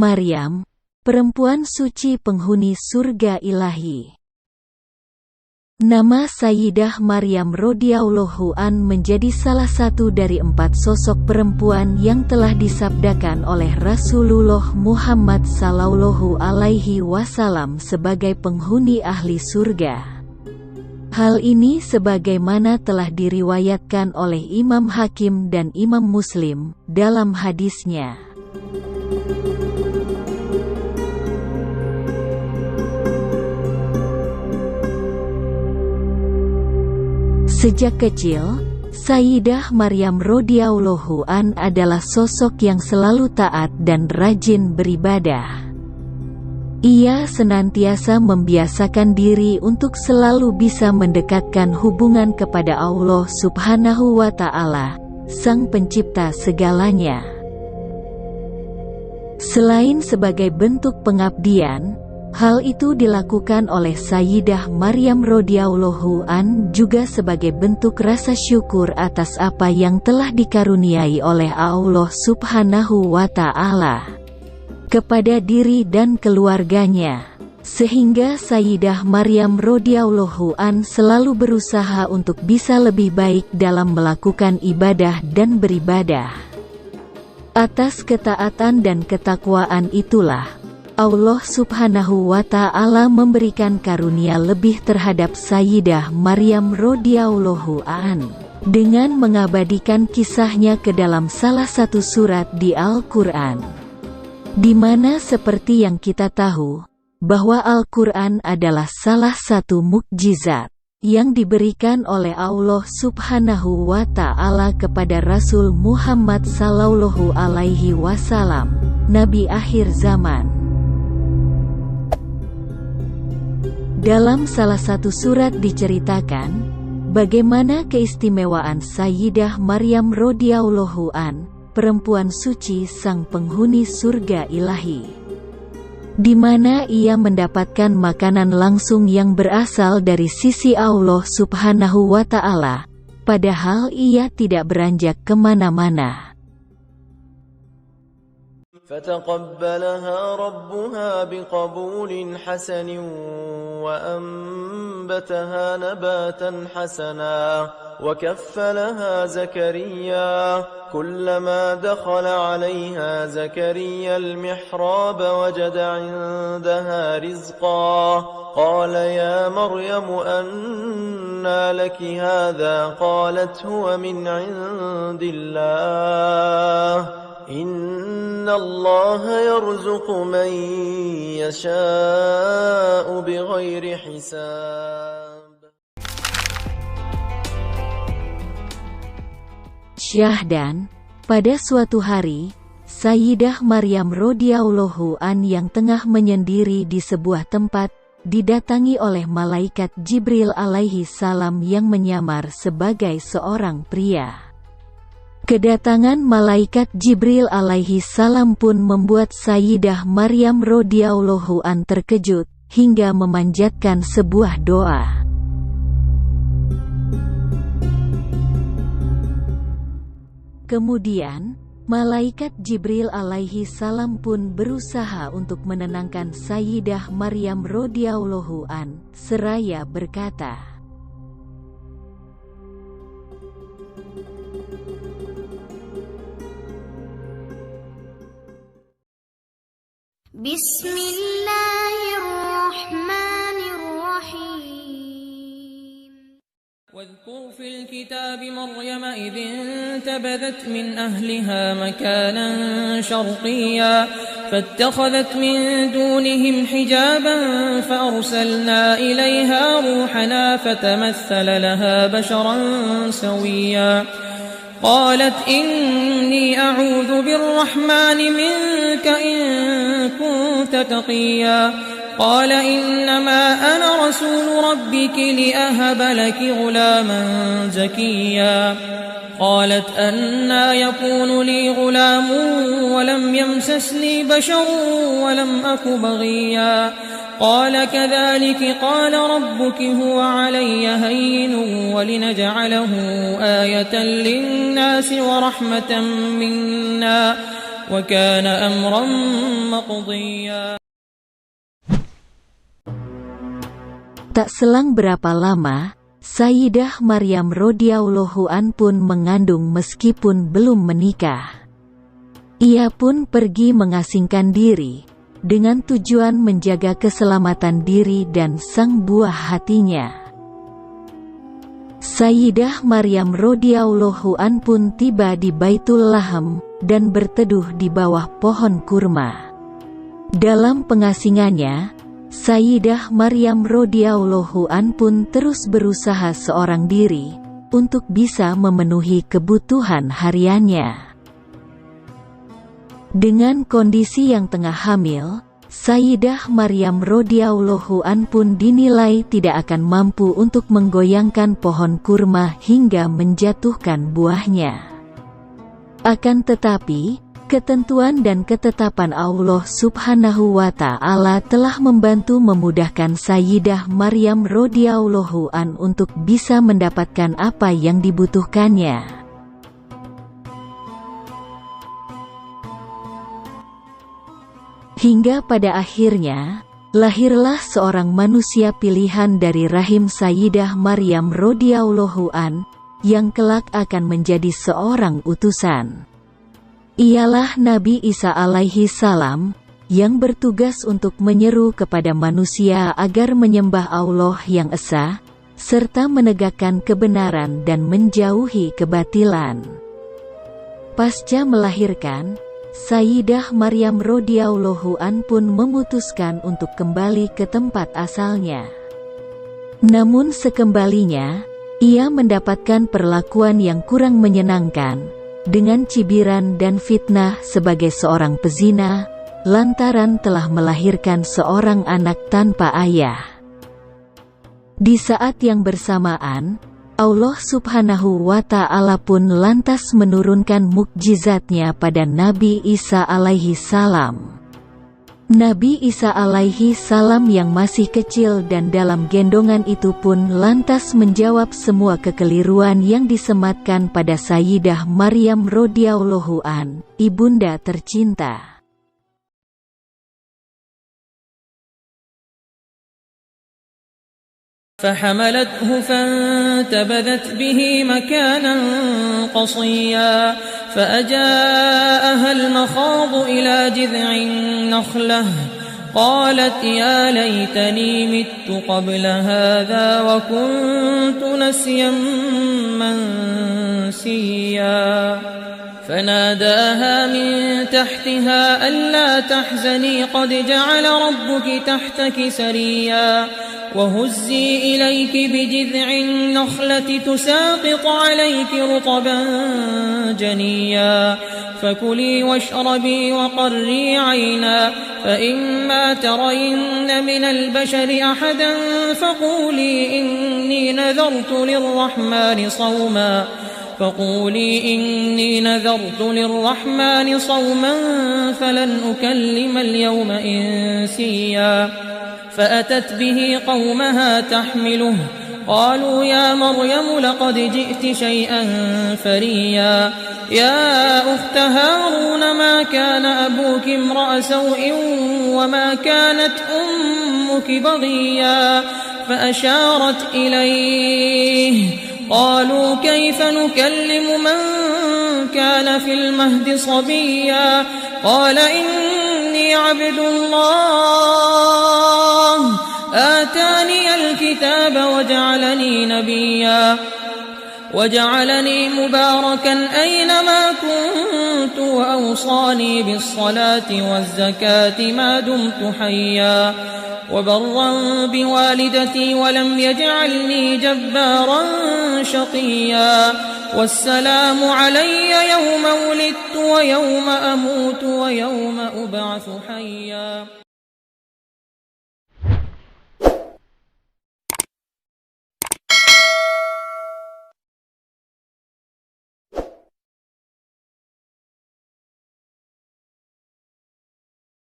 Maryam, perempuan suci penghuni surga ilahi. Nama Sayyidah Maryam radhiyallahu an menjadi salah satu dari 4 sosok perempuan yang telah disabdakan oleh Rasulullah Muhammad sallallahu alaihi wasallam sebagai penghuni ahli surga. Hal ini sebagaimana telah diriwayatkan oleh Imam Hakim dan Imam Muslim dalam hadisnya. Sejak kecil, Sayyidah Maryam radhiyallahu an adalah sosok yang selalu taat dan rajin beribadah. Ia senantiasa membiasakan diri untuk selalu bisa mendekatkan hubungan kepada Allah Subhanahu wa Ta'ala, Sang Pencipta segalanya. Selain sebagai bentuk pengabdian, hal itu dilakukan oleh Sayyidah Maryam radhiyallahu an juga sebagai bentuk rasa syukur atas apa yang telah dikaruniai oleh Allah Subhanahu wa Ta'ala kepada diri dan keluarganya, sehingga Sayyidah Maryam radhiyallahu an selalu berusaha untuk bisa lebih baik dalam melakukan ibadah dan beribadah. Atas ketaatan dan ketakwaan itulah Allah Subhanahu wa Ta'ala memberikan karunia lebih terhadap Sayyidah Maryam radhiyallahu an dengan mengabadikan kisahnya ke dalam salah satu surat di Al-Quran, di mana seperti yang kita tahu, bahwa Al-Quran adalah salah satu mukjizat yang diberikan oleh Allah Subhanahu wa Ta'ala kepada Rasul Muhammad sallallahu alaihi wasallam, Nabi akhir zaman. Dalam salah satu surat diceritakan bagaimana keistimewaan Sayyidah Maryam radhiyallahu an, perempuan suci sang penghuni surga ilahi, di mana ia mendapatkan makanan langsung yang berasal dari sisi Allah Subhanahu wa Ta'ala, padahal ia tidak beranjak kemana-mana. فتقبلها ربها بقبول حسن وأنبتها نباتا حسنا وكفلها زكريا كلما دخل عليها زكريا المحراب وجد عندها رزقا قال يا مريم أنى لك هذا قالت هو من عند الله إن الله يرزق من يشاء بغير حساب. Syahdan, pada suatu hari, Sayyidah Maryam radhiyallahu an yang tengah menyendiri di sebuah tempat, didatangi oleh malaikat Jibril alaihi salam yang menyamar sebagai seorang pria. Kedatangan malaikat Jibril alaihi salam pun membuat Sayyidah Maryam radhiyallahu an terkejut, hingga memanjatkan sebuah doa. Kemudian, malaikat Jibril alaihi salam pun berusaha untuk menenangkan Sayyidah Maryam radhiyallahu an, seraya berkata, Bismillahirrahmanirrahim. واذكر في الكتاب مريم إذ انتبذت من أهلها مكانا شرقيا فاتخذت من دونهم حجابا فأرسلنا إليها روحنا فتمثل لها بشرا سويا قالت إني أعوذ بالرحمن منك إن كنت تقيا قال إنما أنا رسول ربك لأهب لك غلاما زكيا قالت أنى يكون لي غلام ولم يمسسني بشر ولم أك بغيا قال كذلك قال ربك هو علي هين ولنجعله آية للناس ورحمة منا وكان أمرا مقضيا. Tak selang berapa lama, Sayyidah Maryam radhiyallahu an pun mengandung meskipun belum menikah. Ia pun pergi mengasingkan diri, dengan tujuan menjaga keselamatan diri dan sang buah hatinya. Sayyidah Maryam radhiyallahu an pun tiba di Baitul Lahm, dan berteduh di bawah pohon kurma. Dalam pengasingannya, Sayyidah Maryam radhiyallahu an pun terus berusaha seorang diri, untuk bisa memenuhi kebutuhan hariannya. Dengan kondisi yang tengah hamil, Sayyidah Maryam radhiyallahu an pun dinilai tidak akan mampu untuk menggoyangkan pohon kurma hingga menjatuhkan buahnya. Akan tetapi, ketentuan dan ketetapan Allah Subhanahu wa Ta'ala telah membantu memudahkan Sayyidah Maryam radhiyallahu an untuk bisa mendapatkan apa yang dibutuhkannya. Hingga pada akhirnya, lahirlah seorang manusia pilihan dari rahim Sayyidah Maryam radhiyallahu an, yang kelak akan menjadi seorang utusan. Ialah Nabi Isa alaihi salam, yang bertugas untuk menyeru kepada manusia agar menyembah Allah yang esa, serta menegakkan kebenaran dan menjauhi kebatilan. Pasca melahirkan, Sayyidah Maryam radhiyallahu an pun memutuskan untuk kembali ke tempat asalnya. Namun sekembalinya, ia mendapatkan perlakuan yang kurang menyenangkan, dengan cibiran dan fitnah sebagai seorang pezina, lantaran telah melahirkan seorang anak tanpa ayah. Di saat yang bersamaan, Allah Subhanahu wa Ta'ala pun lantas menurunkan mukjizatnya pada Nabi Isa alaihi salam. Nabi Isa alaihi salam yang masih kecil dan dalam gendongan itu pun lantas menjawab semua kekeliruan yang disematkan pada Sayyidah Maryam radhiyallahu an, ibunda tercinta. فحملته فانتبذت به مكانا قصيا فأجاءها المخاض إلى جذع النخلة قالت يا ليتني مت قبل هذا وكنت نسيا منسيا فناداها من تحتها ألا تحزني قد جعل ربك تحتك سريا وهزي إليك بجذع النخلة تساقط عليك رطبا جنيا فكلي واشربي وقري عينا فإما ترين من البشر أحدا فقولي إني نذرت للرحمن صوما فلن أكلم اليوم إنسيا فأتت به قومها تحمله قالوا يا مريم لقد جئت شيئا فريا يا أخت هارون ما كان أبوك امرأ سوء وما كانت أمك بغيا فأشارت إليه قالوا كيف نكلم من كان في المهد صبيا قال إني عبد الله آتاني الكتاب وجعلني نبيا وجعلني مباركا أينما كنت وأوصاني بالصلاة والزكاة ما دمت حيا وبرا بوالدتي ولم يجعلني جبارا شقيا والسلام علي يوم ولدت ويوم أموت ويوم أبعث حيا